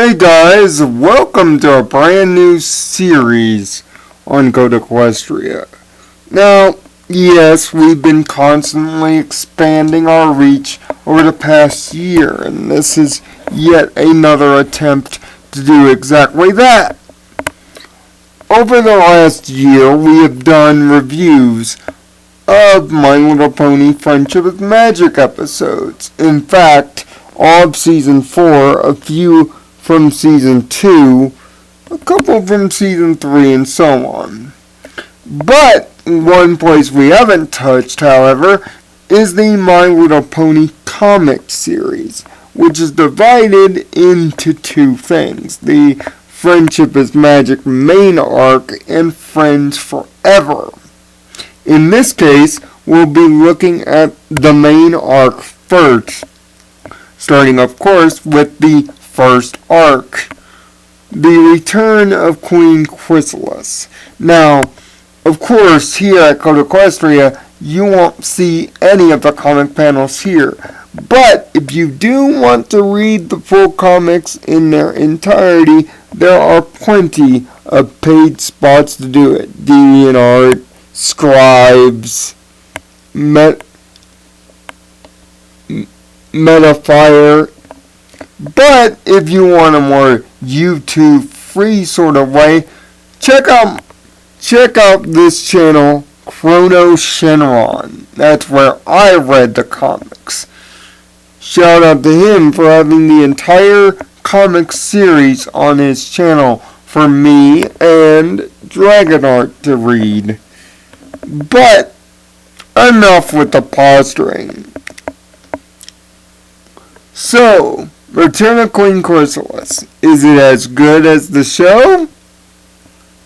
Hey guys, welcome to a brand new series on CodeEquestria. Now, yes, we've been constantly expanding our reach over the past year, and this is yet another attempt to do exactly that. Over the last year, we have done reviews of My Little Pony Friendship with Magic episodes. In fact, all of Season 4, a few from Season 2, a couple from Season 3, and so on. But one place we haven't touched, however, is the My Little Pony comic series, which is divided into two things: the Friendship is Magic main arc and Friends Forever. In this case, we'll be looking at the main arc first, starting of course with the first arc, the return of Queen Chrysalis. Now, of course, here at CodeEquestria, you won't see any of the comic panels here. But if you do want to read the full comics in their entirety, there are plenty of paid spots to do it. DeviantArt, Scribes, Metafire. But if you want a more YouTube free sort of way, check out this channel, ChronoShenron. That's where I read the comics. Shout out to him for having the entire comic series on his channel for me and DragonArt to read. But enough with the posturing. So, Return of Queen Chrysalis. Is it as good as the show?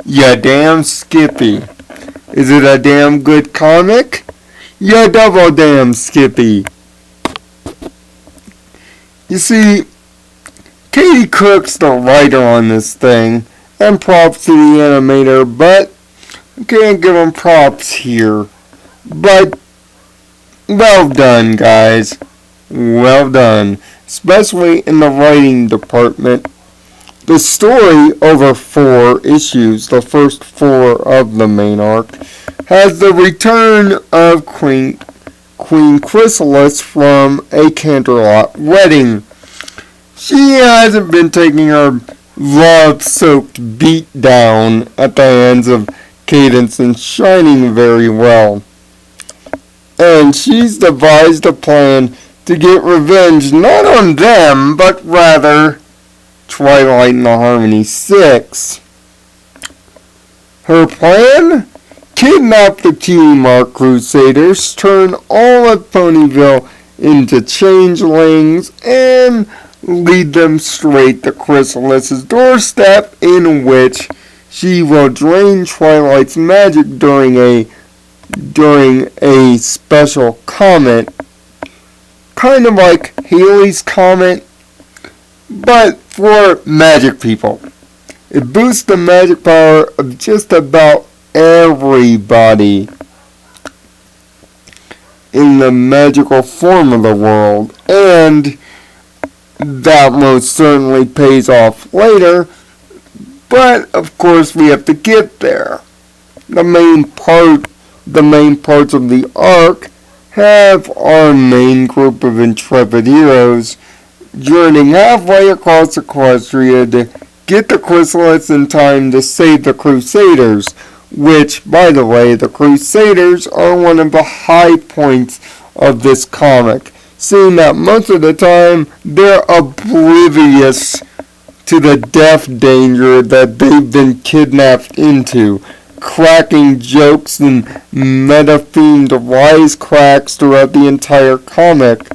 Ya damn Skippy. Is it a damn good comic? Ya double damn Skippy. You see, Katie Cook's the writer on this thing, and props to the animator, but I can't give him props here. But, well done, guys. Well done. Especially in the writing department. The story over 4 issues, the first 4 of the main arc, has the return of Queen Chrysalis from a Canterlot wedding. She hasn't been taking her love-soaked beat down at the hands of Cadence and Shining very well. And she's devised a plan to get revenge not on them, but rather Twilight and the Harmony 6. Her plan? Kidnap the Cutie Mark Crusaders, turn all of Ponyville into changelings, and lead them straight to Chrysalis's doorstep, in which she will drain Twilight's magic during a special comet, kind of like Halley's Comet, but for magic people. It boosts the magic power of just about everybody in the magical form of the world, and that most certainly pays off later, but of course we have to get there. The main parts of the arc have our main group of intrepid heroes journeying halfway across Equestria to get the Chrysalis in time to save the Crusaders, which, by the way, the Crusaders are one of the high points of this comic, seeing that most of the time they're oblivious to the death danger that they've been kidnapped into, cracking jokes and meta-themed wisecracks throughout the entire comic,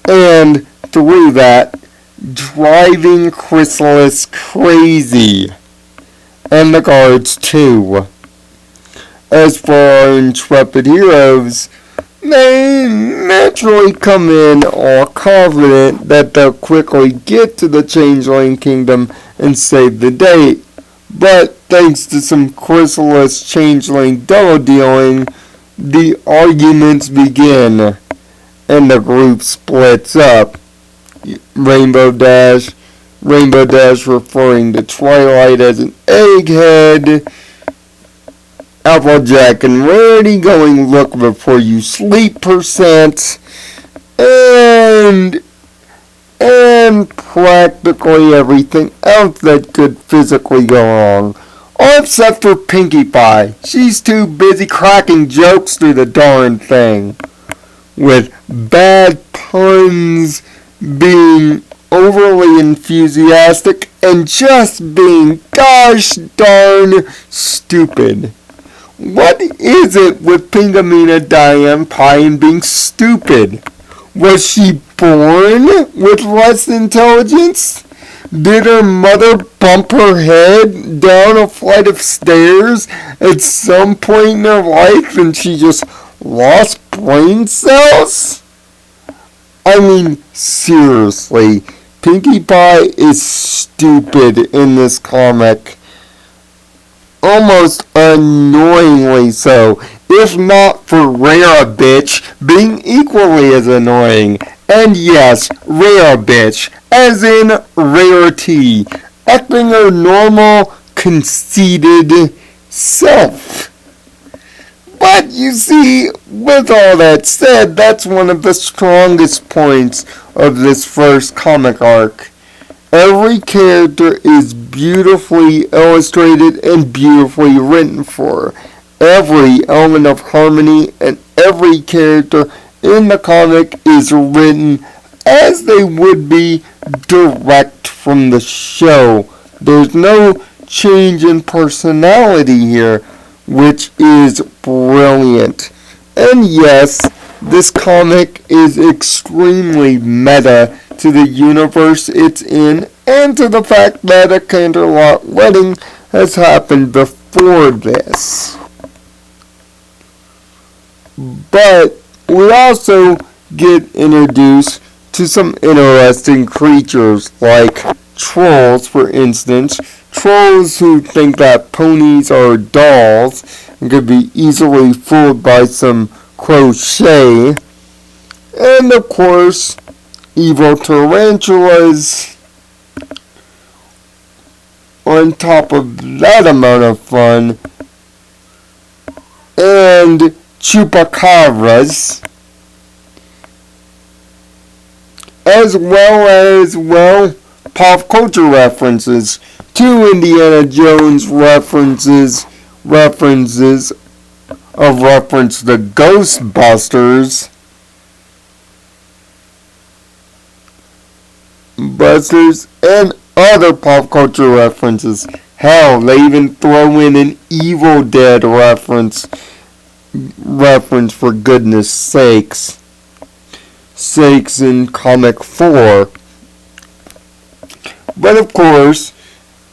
and through that, driving Chrysalis crazy, and the guards too. As for our intrepid heroes, they naturally come in all confident that they'll quickly get to the Changeling Kingdom and save the day. But thanks to some Chrysalis Changeling double dealing, the arguments begin, and the group splits up. Rainbow Dash Rainbow Dash referring to Twilight as an egghead. Applejack and Rarity going look before you sleep %. And practically everything else that could physically go wrong. All except for Pinkie Pie. She's too busy cracking jokes through the darn thing. With bad puns, being overly enthusiastic, and just being gosh darn stupid. What is it with Pinkamena Diane Pie and being stupid? Was she born with less intelligence? Did her mother bump her head down a flight of stairs at some point in her life and she just lost brain cells? I mean, seriously, Pinkie Pie is stupid in this comic. Almost annoyingly so, if not for Rare Bitch being equally as annoying. And yes, Rare Bitch, as in Rarity, acting her normal, conceited self. But you see, with all that said, that's one of the strongest points of this first comic arc. Every character is beautifully illustrated and beautifully written for. Every element of harmony and every character in the comic is written as they would be direct from the show. There's no change in personality here, which is brilliant. And yes, this comic is extremely meta to the universe it's in and to the fact that a Canterlot wedding has happened before this. But we also get introduced to some interesting creatures like trolls, for instance. Trolls who think that ponies are dolls and could be easily fooled by some crochet. And of course, evil tarantulas. On top of that amount of fun, and chupacabras, as well pop culture references, 2 Indiana Jones references of reference to Ghostbusters, and other pop culture references. Hell, they even throw in an Evil Dead reference for goodness sakes in comic 4. But of course,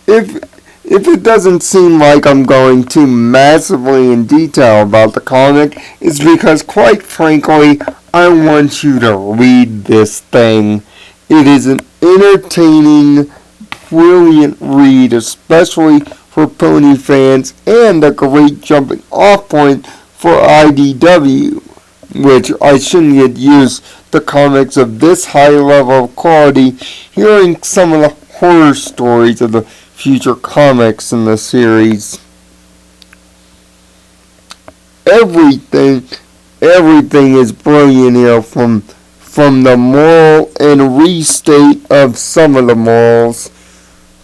if it doesn't seem like I'm going too massively in detail about the comic, it's because quite frankly, I want you to read this thing. It is an entertaining, brilliant read, especially for pony fans, and a great jumping off point for IDW, which I shouldn't get used to comics of this high level of quality, hearing some of the horror stories of the future comics in the series. Everything is brilliant here, from the moral and restate of some of the morals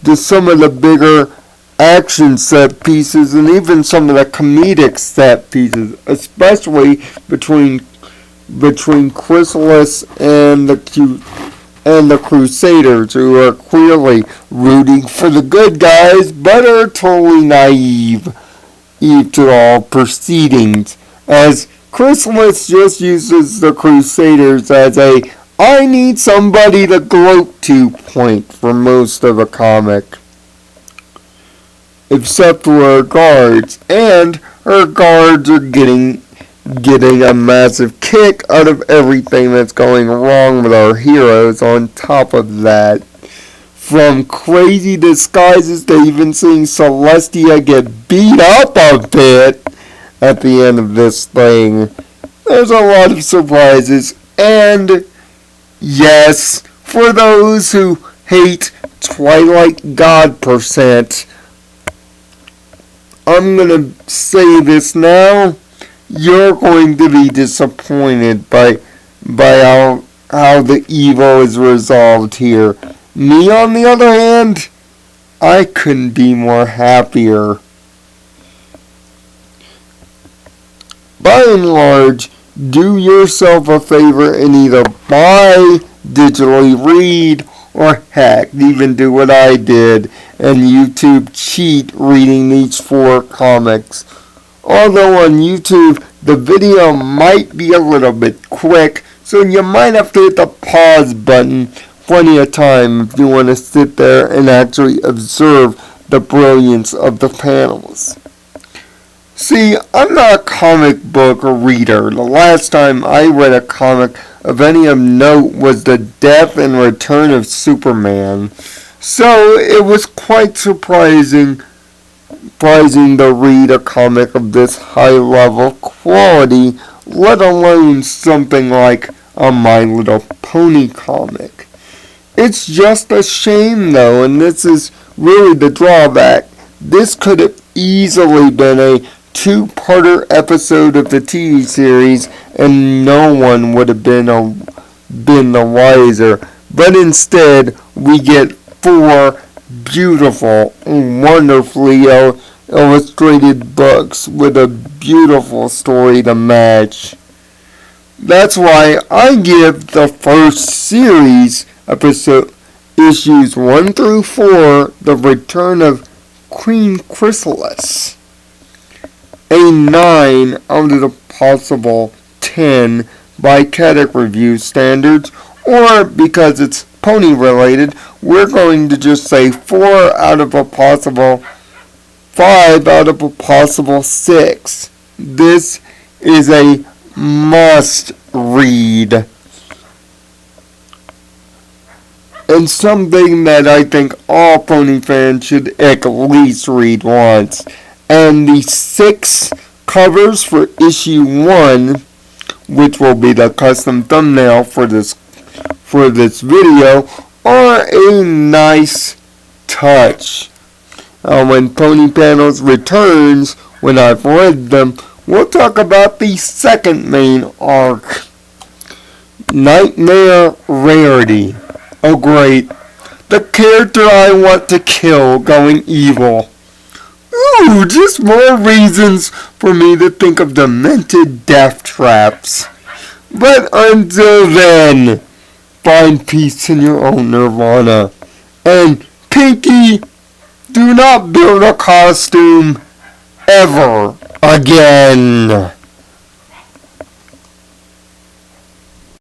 to some of the bigger action set pieces and even some of the comedic set pieces, especially between Chrysalis and the Crusaders, who are clearly rooting for the good guys but are totally naive to all proceedings, as Chrysalis just uses the Crusaders as a I need somebody to gloat to point for most of the comic. Except for her guards, and her guards are getting a massive kick out of everything that's going wrong with our heroes on top of that. From crazy disguises to even seeing Celestia get beat up a bit at the end of this thing. There's a lot of surprises, and yes, for those who hate Twilight God %. I'm gonna say this now. You're going to be disappointed by how the evil is resolved here. Me, on the other hand, I couldn't be more happier. By and large, do yourself a favor and either buy, digitally read, or heck, even do what I did and YouTube cheat reading these 4 comics. Although on YouTube, the video might be a little bit quick, so you might have to hit the pause button plenty of time if you want to sit there and actually observe the brilliance of the panels. See, I'm not a comic book reader. The last time I read a comic of any of note was the death and return of Superman. So it was quite surprising to read a comic of this high level quality, let alone something like a My Little Pony comic. It's just a shame though, and this is really the drawback. This could have easily been a 2-parter episode of the TV series and no one would have been the wiser. But instead, we get 4 beautiful, wonderfully illustrated books with a beautiful story to match. That's why I give the first series episode issues 1 through 4, The Return of Queen Chrysalis, a 9 out of the possible 10 by Cadet Review standards, or because it's pony related, we're going to just say 4 out of a possible 5 out of a possible 6. This is a must read. And something that I think all pony fans should at least read once. And the 6 covers for issue 1, which will be the custom thumbnail for this video, are a nice touch. When Pony Panels returns, when I've read them, we'll talk about the second main arc, Nightmare Rarity. Oh great, the character I want to kill going evil. Ooh, just more reasons for me to think of demented death traps. But until then, find peace in your own nirvana. And Pinky, do not build a costume ever again.